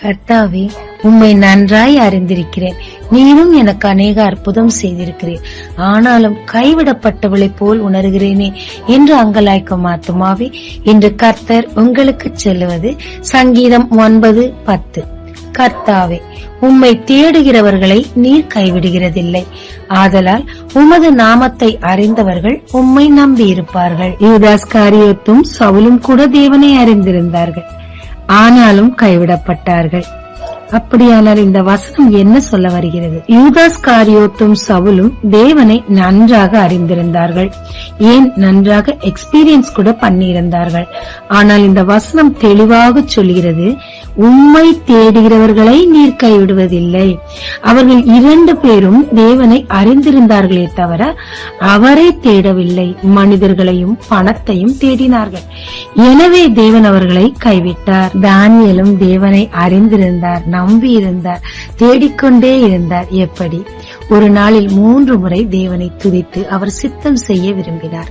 கர்த்தாவே, உம்மை நன்றாய் அறிந்திருக்கிறேன். நீரும் எனக்கு அநேக அற்புதம் செய்திருக்கிறேன். ஆனாலும் கைவிடப்பட்டவளை போல் உணர்கிறேனே என்று அங்கலாய்க்கும் ஆத்துமாவே, இன்று கர்த்தர் உங்களுக்கு சொல்லுவது சங்கீதம் 9:10. கர்த்தாவே, உம்மை தேடுகிறவர்களை நீர் கைவிடுகிறதில்லை. ஆதலால் உமது நாமத்தை அறிந்தவர்கள் உம்மை நம்பியிருப்பார்கள். யூதாஸ்காரியோத்தும் சவுலும் கூட தேவனை அறிந்திருந்தார்கள், ஆனாலும் கைவிடப்பட்டார்கள். அப்படியானால் இந்த வசனம் என்ன சொல்ல வருகிறது? யூதாஸ்காரியோத்தும் சவுலும் தேவனை நன்றாக அறிந்திருந்தார்கள், ஏன் நன்றாக எக்ஸ்பீரியன்ஸ் கூட பண்ணியிருந்தார்கள். ஆனால் இந்த வசனம் தெளிவாக சொல்கிறது, உம்மை தேடுகிறவர்களை நீர் கைவிடுவதில்லை. அவர்கள் 2 பேரும் தேவனை அறிந்திருந்தார்களே தவிர அவரை தேடவில்லை. மனிதர்களையும் பணத்தையும் தேடினார்கள். எனவே தேவன் அவர்களை கைவிட்டார். தானியேலும் தேவனை அறிந்திருந்தார், நம்பியிருந்தார், தேடிக்கொண்டே இருந்தார். எப்படி? ஒரு நாளில் 3 முறை தேவனை துதித்து அவர் சித்தம் செய்ய விரும்பினார்.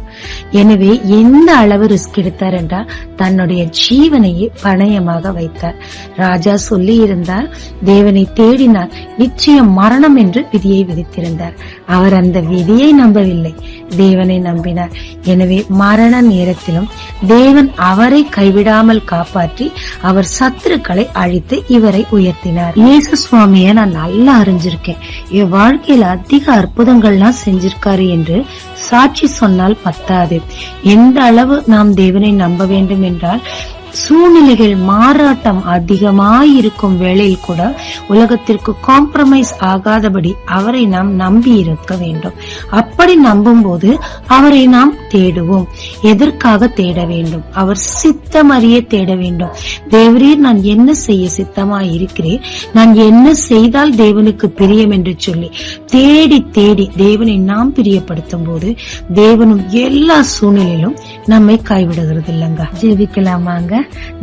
எனவே எந்த அளவு ரிஸ்க் எடுத்தார் என்றால் தன்னுடைய ஜீவனையே பணயமாக வைத்தார். ராஜா சொல்லி இருந்தார், தேவனை தேடினார், நிச்சயம் மரணம் என்று விதியை விதித்திருந்தார். அவர் அந்த விதியை நம்பவில்லை, தேவனை நம்பினார். எனவே மரண நேரத்திலும் தேவன் அவரை கைவிடாமல் காப்பாற்றி அவர் சத்துருக்களை அழித்து இவரை உயர்த்தினார். இயேசு சுவாமிய நான் நல்லா அறிஞ்சிருக்கேன், என் வாழ்க்கையில அதிக அற்புதங்கள்லாம் செஞ்சிருக்காரு என்று சாட்சி சொன்னால் பத்தாது. எந்த அளவு நாம் தேவனை நம்ப வேண்டும் என்றால், சூழ்நிலைகள் மாறாட்டம் அதிகமாயிருக்கும் வேளையில் கூட உலகத்திற்கு காம்ப்ரமைஸ் ஆகாதபடி அவரை நாம் நம்பி இருக்க வேண்டும். அப்படி நம்பும் போது அவரை நாம் தேடுவோம். எதற்காக தேட வேண்டும்? அவர் சித்தம் அறிய தேட வேண்டும். தேவரீர், நான் என்ன செய்ய சித்தமாய் இருக்கிறேன், நான் என்ன செய்தால் தேவனுக்கு பிரியம் என்று சொல்லி தேடி தேடி தேவனை நாம் பிரியப்படுத்தும் போது தேவனும் எல்லா சூழ்நிலையிலும் நம்மை கைவிடுகிறது இல்லங்க. ஜெபிக்கலாமாங்க.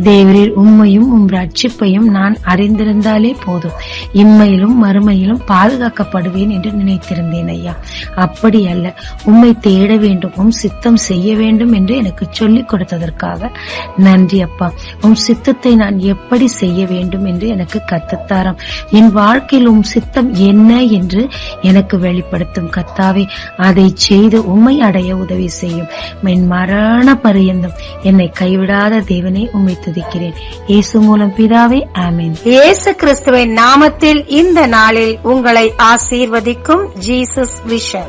தேவரீர், உம்மையும் உம் ரட்சிப்பையும் நான் அறிந்திருந்தாலே போதும், இம்மையிலும் மறுமையிலும் பாதுகாக்கப்படுவேன் என்று நினைத்திருந்தேன் ஐயா. அப்படி அல்ல, உம்மை தேட வேண்டும், உம் சித்தம் செய்ய வேண்டும் என்று எனக்கு சொல்லிக் கொடுத்ததற்காக நன்றி அப்பா. உம் சித்தத்தை நான் எப்படி செய்ய வேண்டும் என்று எனக்கு கத்துத்தாரம். என் வாழ்க்கையில் உம் சித்தம் என்ன என்று எனக்கு வெளிப்படுத்தும் கர்த்தாவே. அதை செய்து உம்மை அடைய உதவி செய்யும். என் மரண பரியந்தம் என்னை கைவிடாத தேவனே உம்மை துதிக்கிறேன். இயேசு மூலம் பிதாவே, ஆமென். இயேசு கிறிஸ்துவின் நாமத்தில் இந்த நாளில் உங்களை ஆசீர்வதிக்கும் ஜீசஸ் விஷன்.